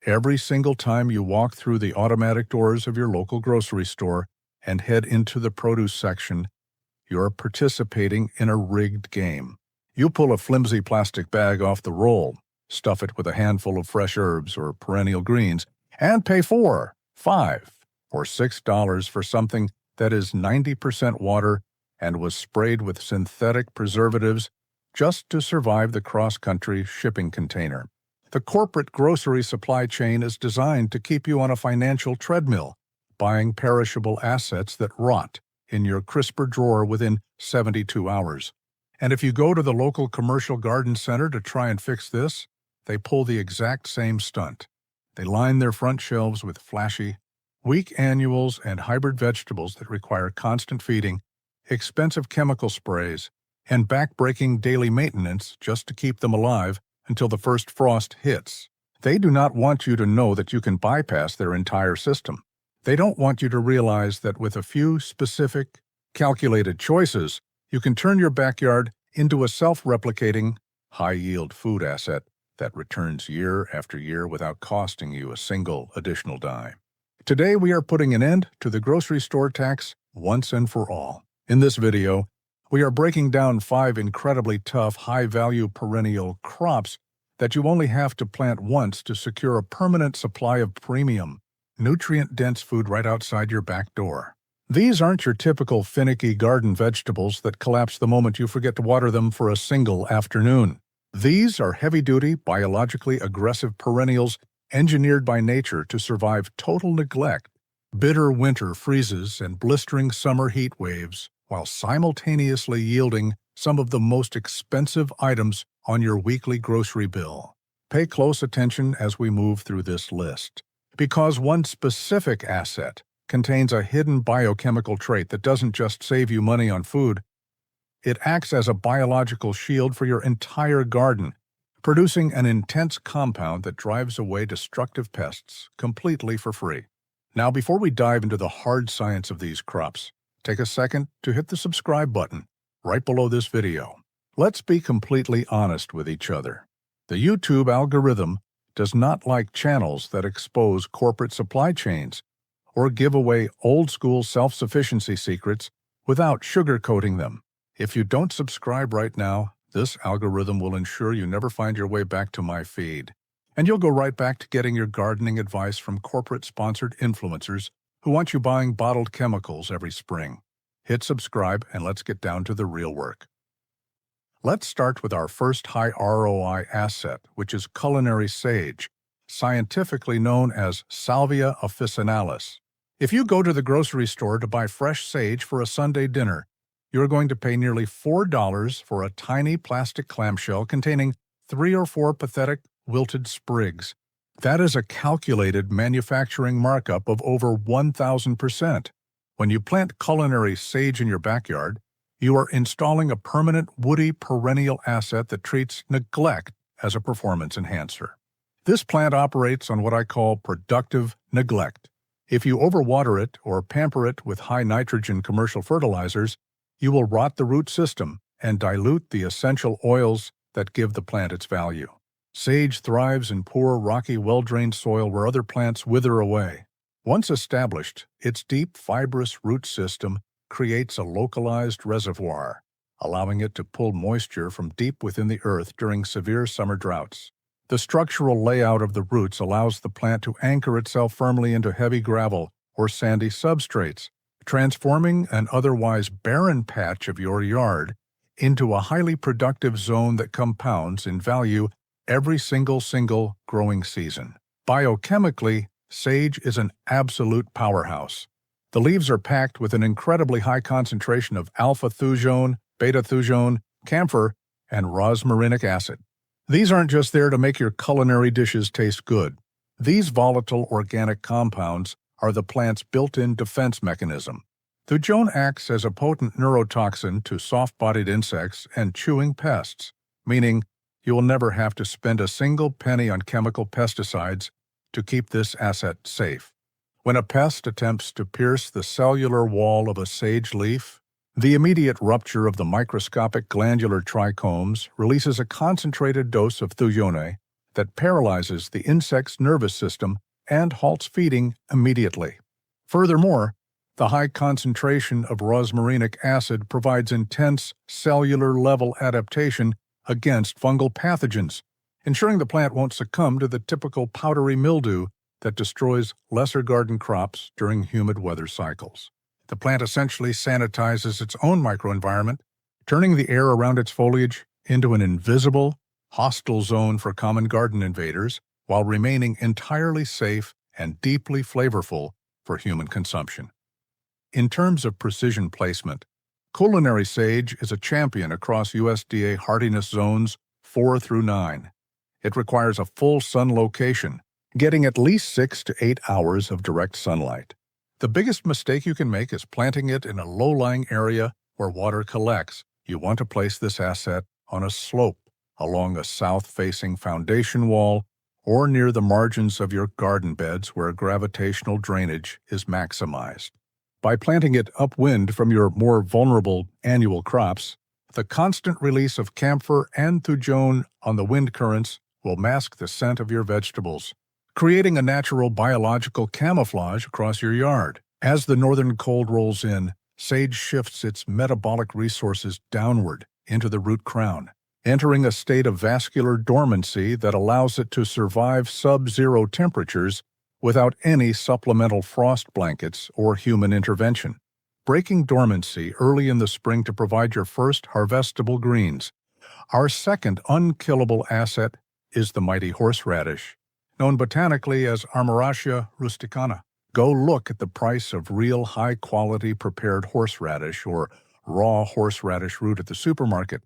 Every single time you walk through the automatic doors of your local grocery store and head into the produce section, you're participating in a rigged game. You pull a flimsy plastic bag off the roll, stuff it with a handful of fresh herbs or perennial greens, and pay $4, $5, or $6 for something that is 90% water and was sprayed with synthetic preservatives just to survive the cross-country shipping container. The corporate grocery supply chain is designed to keep you on a financial treadmill, buying perishable assets that rot in your crisper drawer within 72 hours. And if you go to the local commercial garden center to try and fix this, they pull the exact same stunt. They line their front shelves with flashy, weak annuals and hybrid vegetables that require constant feeding, expensive chemical sprays, and back-breaking daily maintenance just to keep them alive until the first frost hits. They do not want you to know that you can bypass their entire system. They don't want you to realize that with a few specific, calculated choices, you can turn your backyard into a self-replicating, high-yield food asset that returns year after year without costing you a single additional dime. Today, we are putting an end to the grocery store tax once and for all. In this video, we are breaking down 5 incredibly tough, high-value perennial crops that you only have to plant once to secure a permanent supply of premium, nutrient-dense food right outside your back door. These aren't your typical finicky garden vegetables that collapse the moment you forget to water them for a single afternoon. These are heavy-duty, biologically aggressive perennials engineered by nature to survive total neglect, bitter winter freezes, and blistering summer heat waves, while simultaneously yielding some of the most expensive items on your weekly grocery bill. Pay close attention as we move through this list, because one specific asset contains a hidden biochemical trait that doesn't just save you money on food, it acts as a biological shield for your entire garden, producing an intense compound that drives away destructive pests completely for free. Now, before we dive into the hard science of these crops, take a second to hit the subscribe button right below this video. Let's be completely honest with each other. The YouTube algorithm does not like channels that expose corporate supply chains or give away old-school self-sufficiency secrets without sugarcoating them. If you don't subscribe right now, this algorithm will ensure you never find your way back to my feed, and you'll go right back to getting your gardening advice from corporate-sponsored influencers who want you buying bottled chemicals every spring. Hit subscribe and let's get down to the real work. Let's start with our first high ROI asset, which is culinary sage, scientifically known as Salvia officinalis. If you go to the grocery store to buy fresh sage for a Sunday dinner, you're going to pay nearly $4 for a tiny plastic clamshell containing 3 or 4 pathetic, wilted sprigs. That is a calculated manufacturing markup of over 1,000%. When you plant culinary sage in your backyard, you are installing a permanent woody perennial asset that treats neglect as a performance enhancer. This plant operates on what I call productive neglect. If you overwater it or pamper it with high-nitrogen commercial fertilizers, you will rot the root system and dilute the essential oils that give the plant its value. Sage thrives in poor, rocky, well-drained soil where other plants wither away. Once established, its deep, fibrous root system creates a localized reservoir, allowing it to pull moisture from deep within the earth during severe summer droughts. The structural layout of the roots allows the plant to anchor itself firmly into heavy gravel or sandy substrates, transforming an otherwise barren patch of your yard into a highly productive zone that compounds in value every single growing season. Biochemically, sage is an absolute powerhouse. The leaves are packed with an incredibly high concentration of alpha-thujone, beta-thujone, camphor, and rosmarinic acid. These aren't just there to make your culinary dishes taste good. These volatile organic compounds are the plant's built-in defense mechanism. Thujone acts as a potent neurotoxin to soft-bodied insects and chewing pests, meaning you will never have to spend a single penny on chemical pesticides to keep this asset safe. When a pest attempts to pierce the cellular wall of a sage leaf, the immediate rupture of the microscopic glandular trichomes releases a concentrated dose of thujone that paralyzes the insect's nervous system and halts feeding immediately. Furthermore, the high concentration of rosmarinic acid provides intense cellular-level adaptation against fungal pathogens, ensuring the plant won't succumb to the typical powdery mildew that destroys lesser garden crops during humid weather cycles. The plant essentially sanitizes its own microenvironment, turning the air around its foliage into an invisible, hostile zone for common garden invaders, while remaining entirely safe and deeply flavorful for human consumption. In terms of precision placement, culinary sage is a champion across USDA hardiness zones 4 through 9. It requires a full sun location, getting at least 6 to 8 hours of direct sunlight. The biggest mistake you can make is planting it in a low-lying area where water collects. You want to place this asset on a slope, along a south-facing foundation wall, or near the margins of your garden beds where gravitational drainage is maximized. By planting it upwind from your more vulnerable annual crops, the constant release of camphor and thujone on the wind currents will mask the scent of your vegetables, creating a natural biological camouflage across your yard. As the northern cold rolls in, sage shifts its metabolic resources downward into the root crown, entering a state of vascular dormancy that allows it to survive sub-zero temperatures without any supplemental frost blankets or human intervention. Breaking dormancy early in the spring to provide your first harvestable greens. Our second unkillable asset is the mighty horseradish, known botanically as Armoracia rusticana. Go look at the price of real high-quality prepared horseradish or raw horseradish root at the supermarket.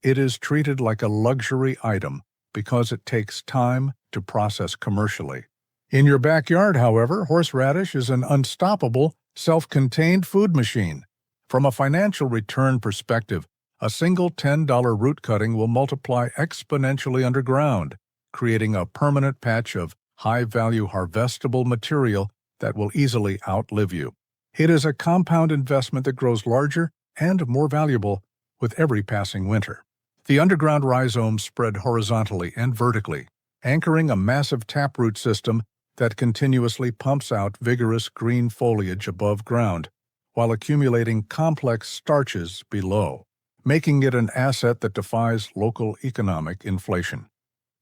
It is treated like a luxury item because it takes time to process commercially. In your backyard, however, horseradish is an unstoppable, self-contained food machine. From a financial return perspective, a single $10 root cutting will multiply exponentially underground, creating a permanent patch of high-value harvestable material that will easily outlive you. It is a compound investment that grows larger and more valuable with every passing winter. The underground rhizomes spread horizontally and vertically, anchoring a massive taproot system that continuously pumps out vigorous green foliage above ground, while accumulating complex starches below, making it an asset that defies local economic inflation.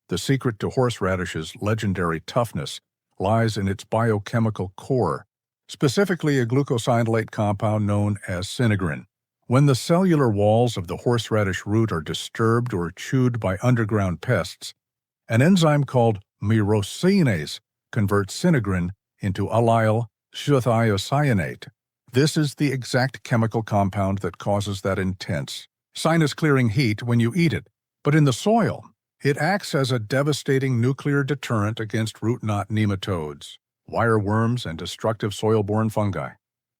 The secret to horseradish's legendary toughness lies in its biochemical core, specifically a glucosinolate compound known as sinigrin. When the cellular walls of the horseradish root are disturbed or chewed by underground pests, an enzyme called myrosinase converts sinigrin into allyl thiocyanate. This is the exact chemical compound that causes that intense, sinus-clearing heat when you eat it. But in the soil, it acts as a devastating nuclear deterrent against root knot nematodes, wireworms, and destructive soil-borne fungi.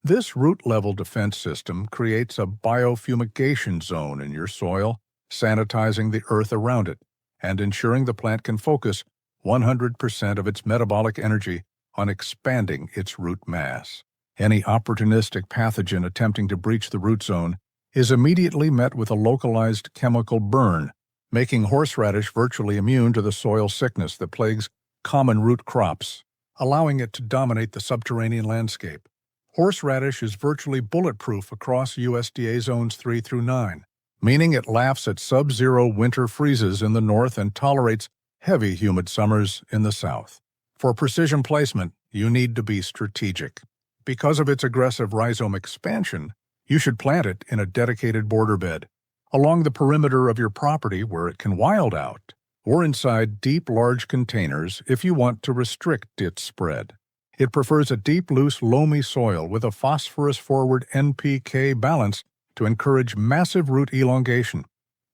This root-level defense system creates a biofumigation zone in your soil, sanitizing the earth around it, and ensuring the plant can focus 100% of its metabolic energy on expanding its root mass. Any opportunistic pathogen attempting to breach the root zone is immediately met with a localized chemical burn, making horseradish virtually immune to the soil sickness that plagues common root crops, allowing it to dominate the subterranean landscape. Horseradish is virtually bulletproof across USDA zones 3 through 9, meaning it laughs at sub-zero winter freezes in the north and tolerates heavy humid summers in the south. For precision placement, you need to be strategic. Because of its aggressive rhizome expansion, you should plant it in a dedicated border bed, along the perimeter of your property where it can wild out, or inside deep, large containers if you want to restrict its spread. It prefers a deep, loose, loamy soil with a phosphorus-forward NPK balance to encourage massive root elongation.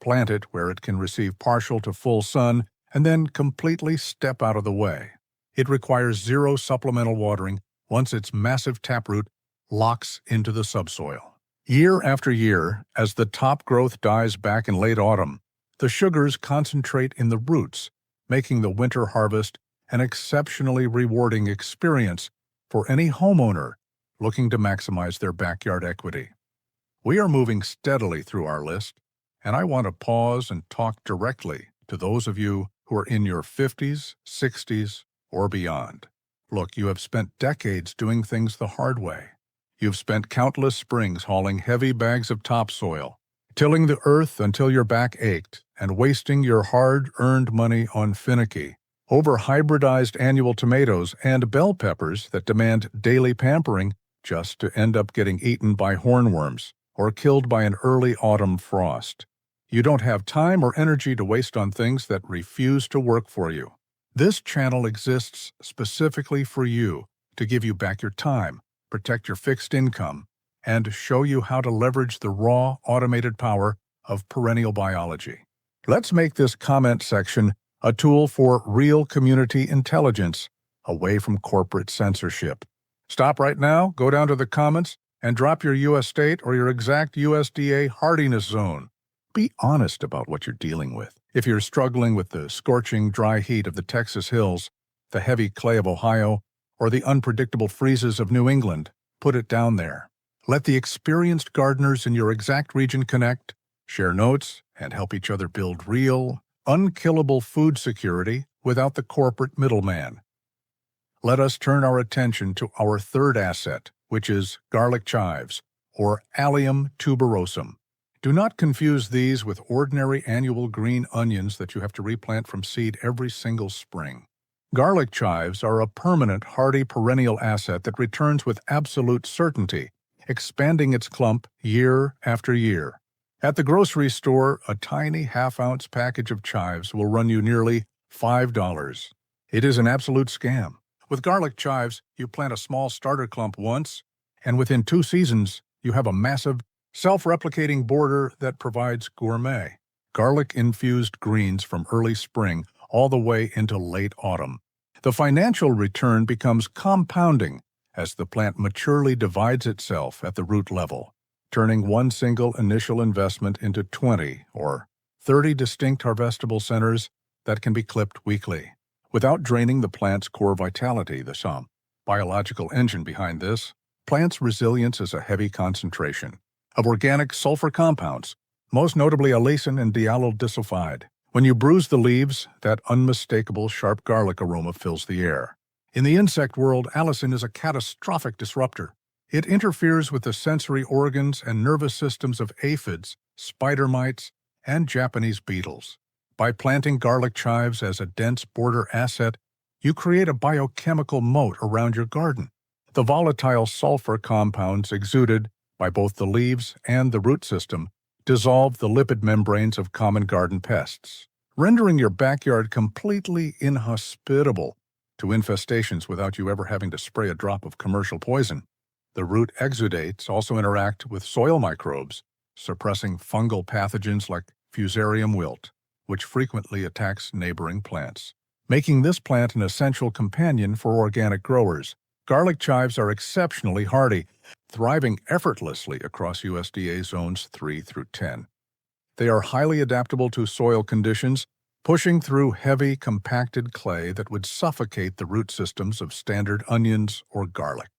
Plant it where it can receive partial to full sun and then completely step out of the way. It requires zero supplemental watering once its massive taproot locks into the subsoil. Year after year, as the top growth dies back in late autumn, the sugars concentrate in the roots, making the winter harvest an exceptionally rewarding experience for any homeowner looking to maximize their backyard equity. We are moving steadily through our list, and I want to pause and talk directly to those of you who are in your 50s, 60s, or beyond. Look, you have spent decades doing things the hard way. You've spent countless springs hauling heavy bags of topsoil, tilling the earth until your back ached, and wasting your hard-earned money on finicky, over-hybridized annual tomatoes and bell peppers that demand daily pampering just to end up getting eaten by hornworms or killed by an early autumn frost. You don't have time or energy to waste on things that refuse to work for you. This channel exists specifically for you to give you back your time, protect your fixed income, and show you how to leverage the raw, automated power of perennial biology. Let's make this comment section a tool for real community intelligence, away from corporate censorship. Stop right now, go down to the comments, and drop your U.S. state or your exact USDA hardiness zone. Be honest about what you're dealing with. If you're struggling with the scorching, dry heat of the Texas hills, the heavy clay of Ohio, or the unpredictable freezes of New England, put it down there. Let the experienced gardeners in your exact region connect, share notes, and help each other build real, unkillable food security without the corporate middleman. Let us turn our attention to our third asset, which is garlic chives, or Allium tuberosum. Do not confuse these with ordinary annual green onions that you have to replant from seed every single spring. Garlic chives are a permanent, hardy perennial asset that returns with absolute certainty, expanding its clump year after year. At the grocery store, a tiny half-ounce package of chives will run you nearly $5. It is an absolute scam. With garlic chives, you plant a small starter clump once, and within 2 seasons, you have a massive, self-replicating border that provides gourmet, garlic-infused greens from early spring all the way into late autumn. The financial return becomes compounding as the plant maturely divides itself at the root level, turning one single initial investment into 20 or 30 distinct harvestable centers that can be clipped weekly, without draining the plant's core vitality, the biological engine behind this. Plant's resilience is a heavy concentration of organic sulfur compounds, most notably allicin and diallyl-disulfide. When you bruise the leaves, that unmistakable sharp garlic aroma fills the air. In the insect world, allicin is a catastrophic disruptor. It interferes with the sensory organs and nervous systems of aphids, spider mites, and Japanese beetles. By planting garlic chives as a dense border asset, you create a biochemical moat around your garden. The volatile sulfur compounds exuded by both the leaves and the root system dissolve the lipid membranes of common garden pests, rendering your backyard completely inhospitable to infestations without you ever having to spray a drop of commercial poison. The root exudates also interact with soil microbes, suppressing fungal pathogens like Fusarium wilt, which frequently attacks neighboring plants, making this plant an essential companion for organic growers. Garlic chives are exceptionally hardy, thriving effortlessly across USDA zones 3 through 10. They are highly adaptable to soil conditions, pushing through heavy, compacted clay that would suffocate the root systems of standard onions or garlic.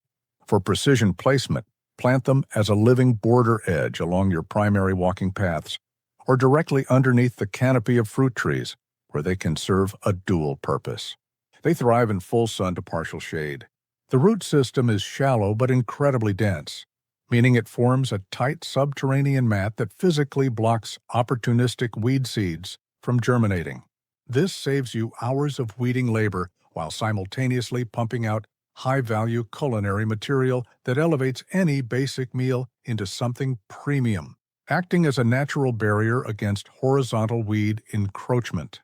For precision placement, plant them as a living border edge along your primary walking paths, or directly underneath the canopy of fruit trees, where they can serve a dual purpose. They thrive in full sun to partial shade. The root system is shallow but incredibly dense, meaning it forms a tight subterranean mat that physically blocks opportunistic weed seeds from germinating. This saves you hours of weeding labor while simultaneously pumping out high-value culinary material that elevates any basic meal into something premium, acting as a natural barrier against horizontal weed encroachment.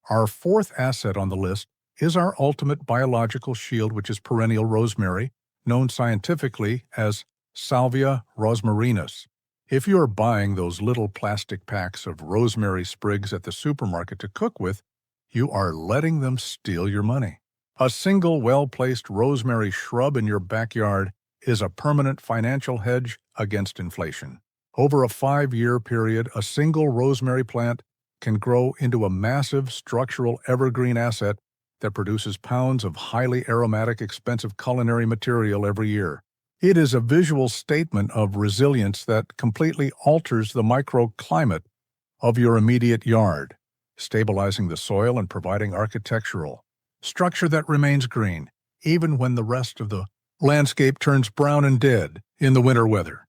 Our fourth asset on the list is our ultimate biological shield, which is perennial rosemary, known scientifically as Salvia rosmarinus. If you are buying those little plastic packs of rosemary sprigs at the supermarket to cook with, you are letting them steal your money. A single well-placed rosemary shrub in your backyard is a permanent financial hedge against inflation. Over a 5-year period, a single rosemary plant can grow into a massive structural evergreen asset that produces pounds of highly aromatic, expensive culinary material every year. It is a visual statement of resilience that completely alters the microclimate of your immediate yard, stabilizing the soil and providing architectural structure that remains green, even when the rest of the landscape turns brown and dead in the winter weather.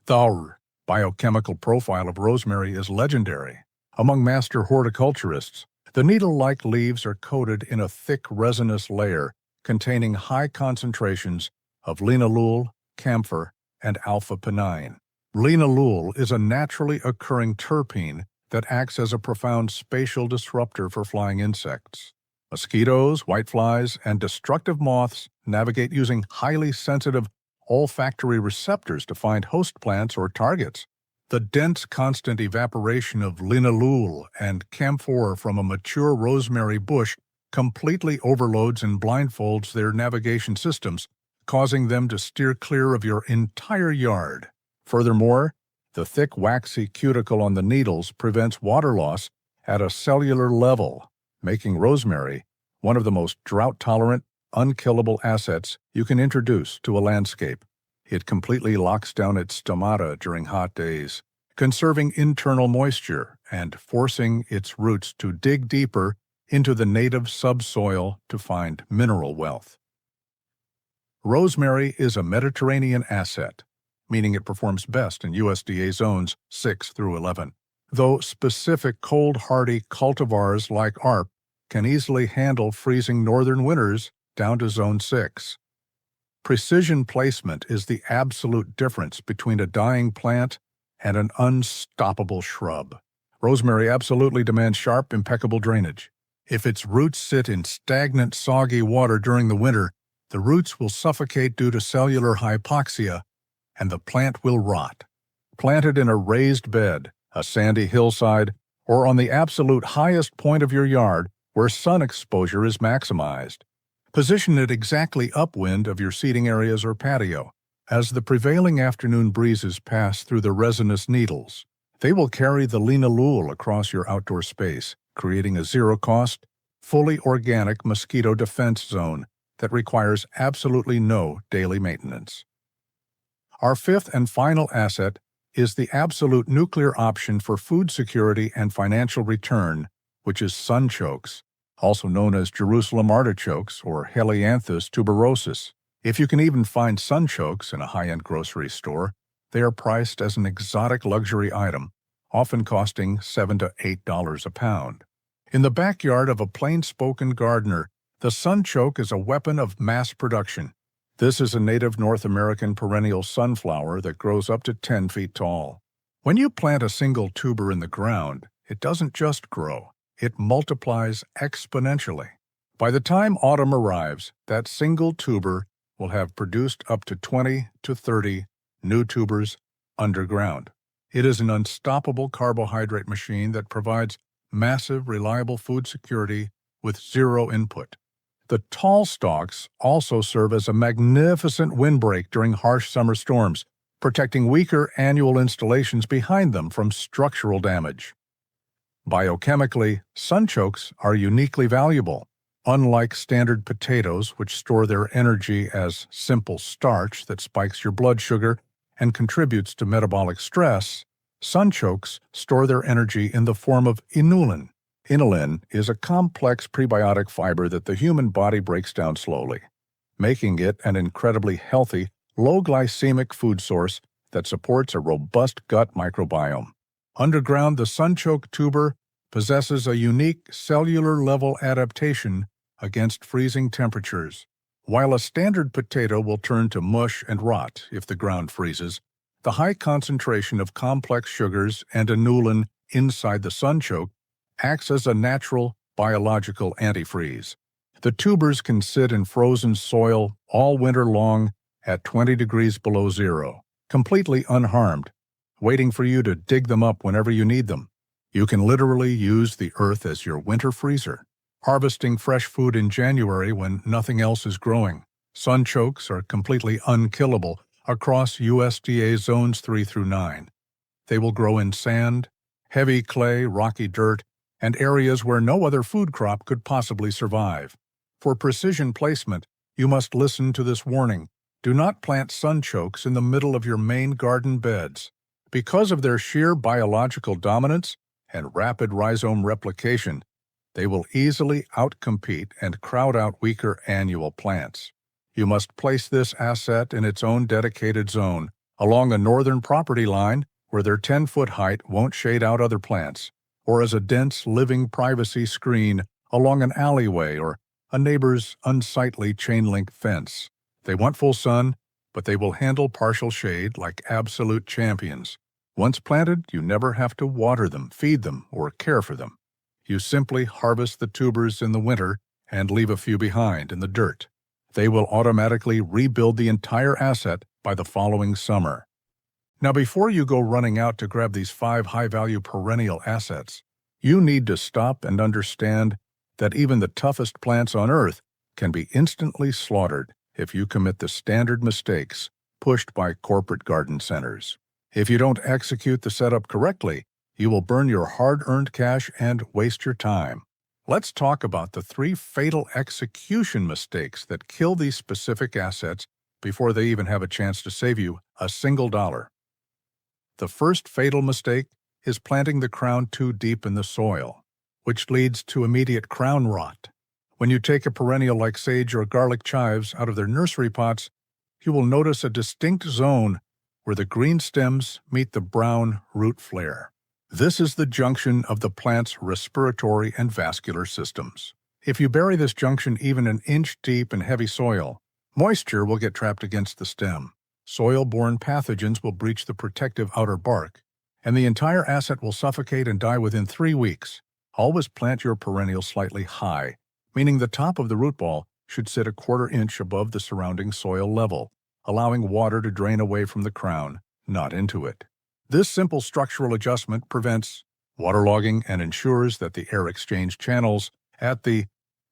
The biochemical profile of rosemary is legendary. Among master horticulturists, the needle-like leaves are coated in a thick resinous layer containing high concentrations of linalool, camphor, and alpha-pinene. Linalool is a naturally occurring terpene that acts as a profound spatial disruptor for flying insects. Mosquitoes, whiteflies, and destructive moths navigate using highly sensitive olfactory receptors to find host plants or targets. The dense, constant evaporation of linalool and camphor from a mature rosemary bush completely overloads and blindfolds their navigation systems, causing them to steer clear of your entire yard. Furthermore, the thick, waxy cuticle on the needles prevents water loss at a cellular level, making rosemary one of the most drought-tolerant, unkillable assets you can introduce to a landscape. It completely locks down its stomata during hot days, conserving internal moisture and forcing its roots to dig deeper into the native subsoil to find mineral wealth. Rosemary is a Mediterranean asset, meaning it performs best in USDA zones 6 through 11, though specific cold-hardy cultivars like ARP can easily handle freezing northern winters down to zone 6. Precision placement is the absolute difference between a dying plant and an unstoppable shrub. Rosemary absolutely demands sharp, impeccable drainage. If its roots sit in stagnant, soggy water during the winter, the roots will suffocate due to cellular hypoxia, and the plant will rot. Planted in a raised bed, a sandy hillside, or on the absolute highest point of your yard where sun exposure is maximized. Position it exactly upwind of your seating areas or patio. As the prevailing afternoon breezes pass through the resinous needles, they will carry the linalool across your outdoor space, creating a zero-cost, fully organic mosquito defense zone that requires absolutely no daily maintenance. Our fifth and final asset is the absolute nuclear option for food security and financial return, which is sunchokes, also known as Jerusalem artichokes or Helianthus tuberosus. If you can even find sunchokes in a high-end grocery store, they are priced as an exotic luxury item, often costing $7 to $8 a pound. In the backyard of a Plainspoken gardener, the sunchoke is a weapon of mass production. This is a native North American perennial sunflower that grows up to 10 feet tall. When you plant a single tuber in the ground, it doesn't just grow, it multiplies exponentially. By the time autumn arrives, that single tuber will have produced up to 20 to 30 new tubers underground. It is an unstoppable carbohydrate machine that provides massive, reliable food security with zero input. The tall stalks also serve as a magnificent windbreak during harsh summer storms, protecting weaker annual installations behind them from structural damage. Biochemically, sunchokes are uniquely valuable. Unlike standard potatoes, which store their energy as simple starch that spikes your blood sugar and contributes to metabolic stress, sunchokes store their energy in the form of inulin. Inulin is a complex prebiotic fiber that the human body breaks down slowly, making it an incredibly healthy, low-glycemic food source that supports a robust gut microbiome. Underground, the sunchoke tuber possesses a unique cellular-level adaptation against freezing temperatures. While a standard potato will turn to mush and rot if the ground freezes, the high concentration of complex sugars and inulin inside the sunchoke acts as a natural biological antifreeze. The tubers can sit in frozen soil all winter long at 20 degrees below zero, completely unharmed, waiting for you to dig them up whenever you need them. You can literally use the earth as your winter freezer, harvesting fresh food in January when nothing else is growing. Sunchokes are completely unkillable across USDA zones 3 through 9. They will grow in sand, heavy clay, rocky dirt, and areas where no other food crop could possibly survive. For precision placement, you must listen to this warning. Do not plant sunchokes in the middle of your main garden beds. Because of their sheer biological dominance and rapid rhizome replication, they will easily outcompete and crowd out weaker annual plants. You must place this asset in its own dedicated zone, along a northern property line where their 10-foot height won't shade out other plants, or as a dense living privacy screen along an alleyway or a neighbor's unsightly chain-link fence. They want full sun, but they will handle partial shade like absolute champions. Once planted, you never have to water them, feed them, or care for them. You simply harvest the tubers in the winter and leave a few behind in the dirt. They will automatically rebuild the entire asset by the following summer. Now, before you go running out to grab these 5 high-value perennial assets, you need to stop and understand that even the toughest plants on Earth can be instantly slaughtered if you commit the standard mistakes pushed by corporate garden centers. If you don't execute the setup correctly, you will burn your hard-earned cash and waste your time. Let's talk about the 3 fatal execution mistakes that kill these specific assets before they even have a chance to save you a single dollar. The first fatal mistake is planting the crown too deep in the soil, which leads to immediate crown rot. When you take a perennial like sage or garlic chives out of their nursery pots, you will notice a distinct zone where the green stems meet the brown root flare. This is the junction of the plant's respiratory and vascular systems. If you bury this junction even an inch deep in heavy soil, moisture will get trapped against the stem. Soil-borne pathogens will breach the protective outer bark, and the entire asset will suffocate and die within 3 weeks. Always plant your perennial slightly high, meaning the top of the root ball should sit a 1/4 inch above the surrounding soil level, allowing water to drain away from the crown, not into it. This simple structural adjustment prevents waterlogging and ensures that the air exchange channels at the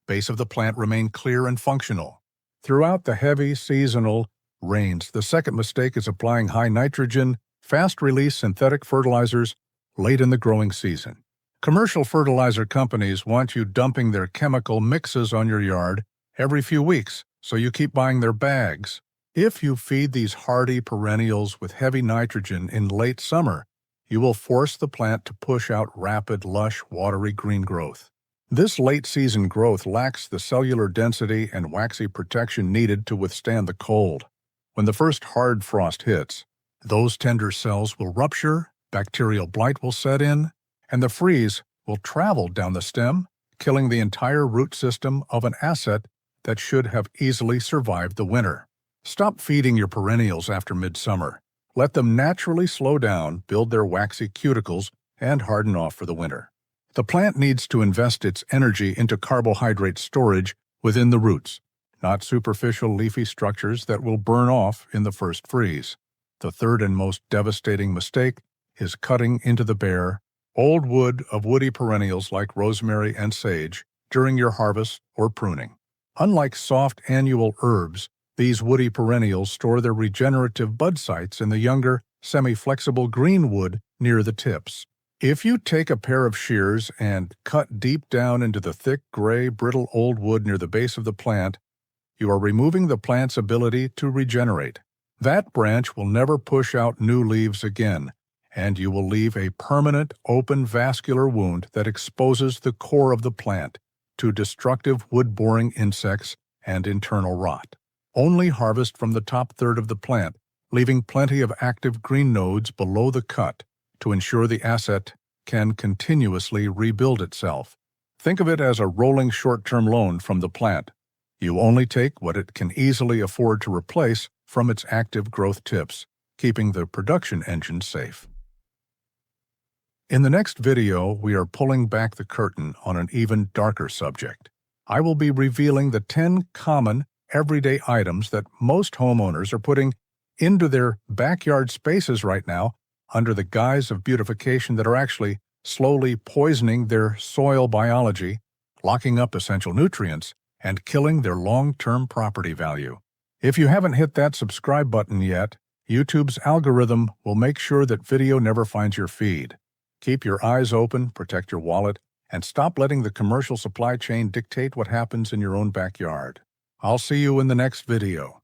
base of the plant remain clear and functional. Throughout the heavy seasonal rains, the second mistake is applying high nitrogen, fast-release synthetic fertilizers late in the growing season. Commercial fertilizer companies want you dumping their chemical mixes on your yard every few weeks, so you keep buying their bags. If you feed these hardy perennials with heavy nitrogen in late summer, you will force the plant to push out rapid, lush, watery green growth. This late-season growth lacks the cellular density and waxy protection needed to withstand the cold. When the first hard frost hits, those tender cells will rupture, bacterial blight will set in, and the freeze will travel down the stem, killing the entire root system of an asset that should have easily survived the winter. Stop feeding your perennials after midsummer. Let them naturally slow down, build their waxy cuticles, and harden off for the winter. The plant needs to invest its energy into carbohydrate storage within the roots, not superficial leafy structures that will burn off in the first freeze. The third and most devastating mistake is cutting into the bare, old wood of woody perennials like rosemary and sage during your harvest or pruning. Unlike soft annual herbs, these woody perennials store their regenerative bud sites in the younger, semi-flexible green wood near the tips. If you take a pair of shears and cut deep down into the thick, gray, brittle old wood near the base of the plant, you are removing the plant's ability to regenerate. That branch will never push out new leaves again, and you will leave a permanent open vascular wound that exposes the core of the plant to destructive wood-boring insects and internal rot. Only harvest from the top third of the plant, leaving plenty of active green nodes below the cut to ensure the asset can continuously rebuild itself. Think of it as a rolling short-term loan from the plant. You only take what it can easily afford to replace from its active growth tips, keeping the production engine safe. In the next video, we are pulling back the curtain on an even darker subject. I will be revealing the 10 common, everyday items that most homeowners are putting into their backyard spaces right now under the guise of beautification that are actually slowly poisoning their soil biology, locking up essential nutrients, and killing their long-term property value. If you haven't hit that subscribe button yet, YouTube's algorithm will make sure that video never finds your feed. Keep your eyes open, protect your wallet, and stop letting the commercial supply chain dictate what happens in your own backyard. I'll see you in the next video.